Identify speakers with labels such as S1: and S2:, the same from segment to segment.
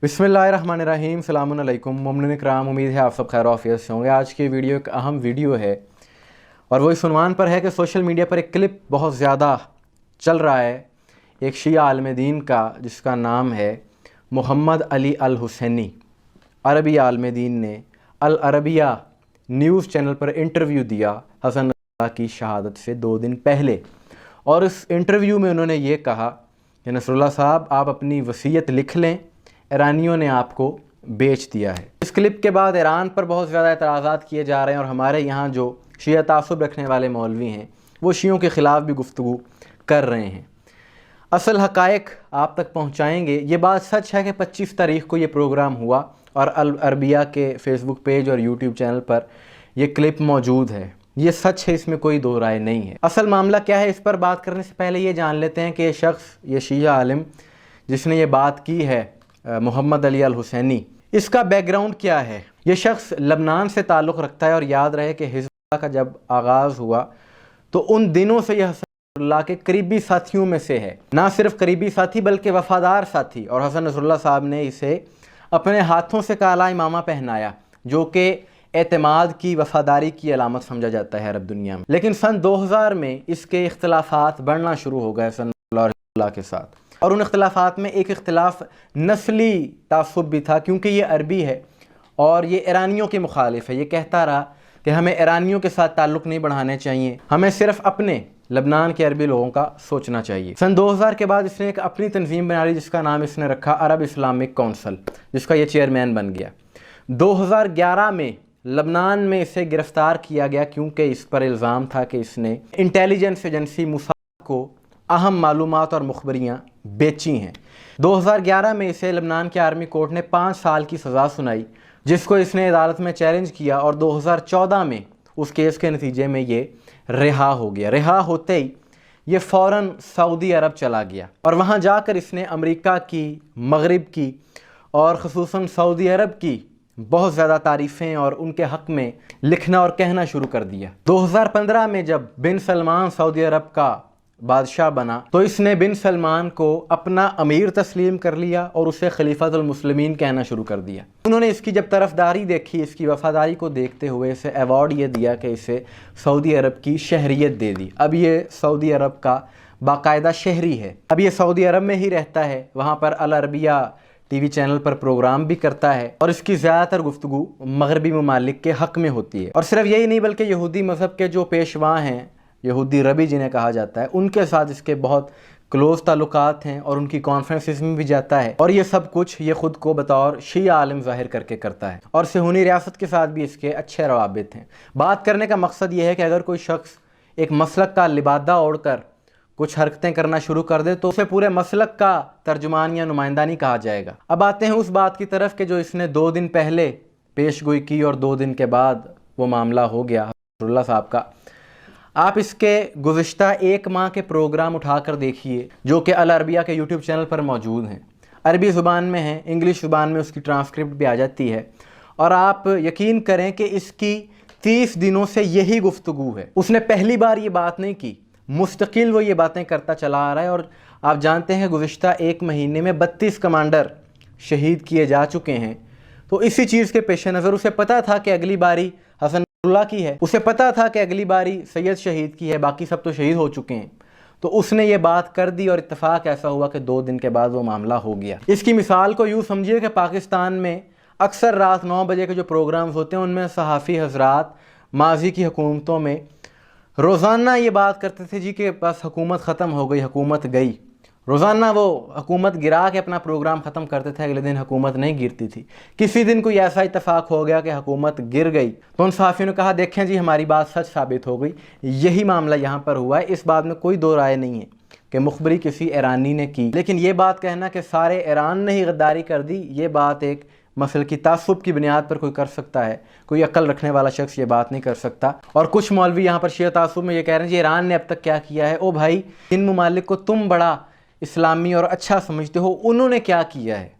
S1: बिस्मिल्लाहिर्रहमानिर्रहीम, सलामुन अलैकुम मोमिन इकराम। उम्मीद है आप सब खैर आफियत से होंगे। आज की वीडियो एक अहम वीडियो है और वो इस उन्वान पर है कि सोशल मीडिया पर एक क्लिप बहुत ज़्यादा चल रहा है एक शिया आलिम दीन का, जिसका नाम है मोहम्मद अली अल हुसैनी। अरबी आलिम दीन ने अल अरबिया न्यूज़ चैनल पर इंटरव्यू दिया हसन नसरुल्लाह की शहादत से 2 दिन पहले, और इस इंटरव्यू में उन्होंने ये कहा कि नसरुल्लाह साहब, आप अपनी वसीयत लिख लें, ईरानियों ने आपको बेच दिया है। इस क्लिप के बाद ईरान पर बहुत ज़्यादा एतराज़ात किए जा रहे हैं और हमारे यहाँ जो शिया तासुब रखने वाले मौलवी हैं वो शियों के ख़िलाफ़ भी गुफ्तगू कर रहे हैं। असल हक़ाइक़ आप तक पहुँचाएँगे। ये बात सच है कि 25 तारीख़ को ये प्रोग्राम हुआ और अल अरबिया के फ़ेसबुक पेज और यूट्यूब चैनल पर यह क्लिप मौजूद है। ये सच है, इसमें कोई दो राय नहीं है। असल मामला क्या है, इस पर बात करने से पहले ये जान लेते हैं कि ये शख्स, ये शिया आलिम जिसने ये बात की है, मोहम्मद अली अल हुसैनी, इसका बैकग्राउंड क्या है। ये शख्स लबनान से ताल्लुक़ रखता है और याद रहे कि हिज़्बुल्लाह का जब आगाज़ हुआ तो उन दिनों से यह हसन नसरुल्लाह के करीबी साथियों में से है। ना सिर्फ करीबी साथी बल्कि वफ़ादार साथी। और हसन नसरुल्लाह साहब ने इसे अपने हाथों से काला इमामा पहनाया, जो कि एतमाद की, वफ़ादारी की अलामत समझा जाता है अरब दुनिया में। लेकिन सन 2000 में इसके इख्तिलाफ़ात बढ़ना शुरू हो गए हसन नसरुल्लाह के साथ, और उन इख्तिलाफ़ात में एक इख्तिलाफ़ नस्ली तासुब भी था, क्योंकि ये अरबी है और ये ईरानियों के मुखालिफ है। ये कहता रहा कि हमें ईरानियों के साथ ताल्लुक़ नहीं बढ़ाने चाहिए, हमें सिर्फ अपने लबनान के अरबी लोगों का सोचना चाहिए। सन 2000 के बाद इसने एक अपनी तंजीम बना ली, जिसका नाम इसने रखा अरब इस्लामिक कौंसल, जिसका ये चेयरमैन बन गया। 2011 में लबनान में इसे गिरफ़्तार किया गया, क्योंकि इस पर इल्ज़ाम था कि इसने इंटेलिजेंस एजेंसी मोसाद को अहम मालूमात और मुखबरियाँ बेची हैं। 2011 में इसे लबनान के आर्मी कोर्ट ने 5 साल की सज़ा सुनाई, जिसको इसने अदालत में चैलेंज किया, और 2014 में उस केस के नतीजे में ये रिहा हो गया। रिहा होते ही ये फ़ौरन सऊदी अरब चला गया और वहाँ जाकर इसने अमेरिका की, मगरिब की और ख़ुसूसन सऊदी अरब की बहुत ज़्यादा तारीफ़ें और उनके हक़ में लिखना और कहना शुरू कर दिया। 2015 में जब बिन सलमान सऊदी अरब का बादशाह बना तो इसने बिन सलमान को अपना अमीर तस्लीम कर लिया और उसे खलीफतुल मुस्लिमीन कहना शुरू कर दिया। उन्होंने इसकी जब तरफदारी देखी, इसकी वफ़ादारी को देखते हुए इसे अवार्ड ये दिया कि इसे सऊदी अरब की शहरियत दे दी। अब ये सऊदी अरब का बाकायदा शहरी है। अब ये सऊदी अरब में ही रहता है, वहाँ पर अल अरबिया टीवी चैनल पर प्रोग्राम भी करता है और इसकी ज़्यादातर गुफ्तगू मगरबी ममालिक के हक़ में होती है। और सिर्फ यही नहीं बल्कि यहूदी मज़हब के जो पेशवा हैं, यहूदी रबी जिन्हें कहा जाता है, उनके साथ इसके बहुत क्लोज़ ताल्लुकात हैं और उनकी कॉन्फ्रेंसेस में भी जाता है। और ये सब कुछ ये ख़ुद को बतौर शिया आलिम ज़ाहिर करके करता है। और सेहूनी रियासत के साथ भी इसके अच्छे रवाबित हैं। बात करने का मकसद ये है कि अगर कोई शख्स एक मसलक का लिबादा ओढ़ कर कुछ हरकतें करना शुरू कर दे तो उसे पूरे मसलक का तर्जुमान या नुमाइंदा नहीं कहा जाएगा। अब आते हैं उस बात की तरफ कि जो इसने 2 दिन पहले पेशगोई की और 2 दिन के बाद वो मामला हो गया नसरुल्लाह साहब का। आप इसके गुज़िश्ता 1 माह के प्रोग्राम उठा कर देखिए, जो कि अल अरबिया के यूट्यूब चैनल पर मौजूद हैं। अरबी ज़ुबान में है, इंग्लिश ज़ुबान में उसकी ट्रांसक्रिप्ट भी आ जाती है, और आप यकीन करें कि इसकी 30 दिनों से यही गुफ्तगू है। उसने पहली बार ये बात नहीं की, मुस्तकिल वो ये बातें करता चला आ रहा है। और आप जानते हैं गुज़िश्ता 1 महीने में 32 कमांडर शहीद किए जा चुके हैं। तो इसी चीज़ के पेश नज़र उसे पता था कि अगली बारी हसन नसरुल्लाह की है, उसे पता था कि अगली बारी सैयद शहीद की है, बाकी सब तो शहीद हो चुके हैं। तो उसने ये बात कर दी और इत्तेफाक ऐसा हुआ कि 2 दिन के बाद वो मामला हो गया। इसकी मिसाल को यूँ समझिए कि पाकिस्तान में अक्सर रात 9 बजे के जो प्रोग्राम्स होते हैं उनमें सहाफ़ी हज़रात माजी की हुकूमतों में रोज़ाना ये बात करते थे जी कि बस हुकूमत ख़त्म हो गई, हुकूमत गई। रोज़ाना वो हुकूमत गिरा के अपना प्रोग्राम ख़त्म करते थे, अगले दिन हुकूमत नहीं गिरती थी। किसी दिन कोई ऐसा इत्तेफाक हो गया कि हुकूमत गिर गई तो उन सहाफ़ियों ने कहा, देखें जी हमारी बात सच साबित हो गई। यही मामला यहाँ पर हुआ है। इस बात में कोई दो राय नहीं है कि मुखबरी किसी ईरानी ने की। लेकिन ये बात कहना कि सारे ईरान ने ही गद्दारी कर दी, ये बात एक मसल की तासुब की बुनियाद पर कोई कर सकता है? कोई अक्ल रखने वाला शख्स ये बात नहीं कर सकता। और कुछ मौलवी यहाँ पर शिया तासुब में ये कह रहे हैं जी ईरान ने अब तक क्या किया है। ओ भाई, जिन ममालिक को तुम बड़ा इस्लामी और अच्छा समझते हो, उन्होंने क्या किया है?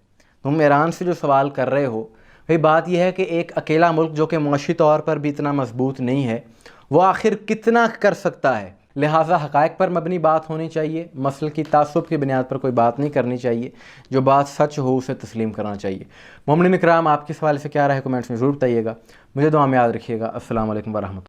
S1: तुम ईरान से जो सवाल कर रहे हो, भाई बात यह है कि एक अकेला मुल्क जो कि मुआशी तौर पर भी इतना मजबूत नहीं है, वो आखिर कितना कर सकता है? لہٰذا حقائق پر مبنی بات ہونی چاہیے، مسلک کی تعصب کی بنیاد پر کوئی بات نہیں کرنی چاہیے، جو بات سچ ہو اسے تسلیم کرنا چاہیے۔ مومنین اکرام، آپ کے سوال سے کیا رائے ہے کمنٹس میں ضرور بتائیے گا۔ مجھے دعا میں یاد رکھیے گا۔ السلام علیکم ورحمۃ اللہ۔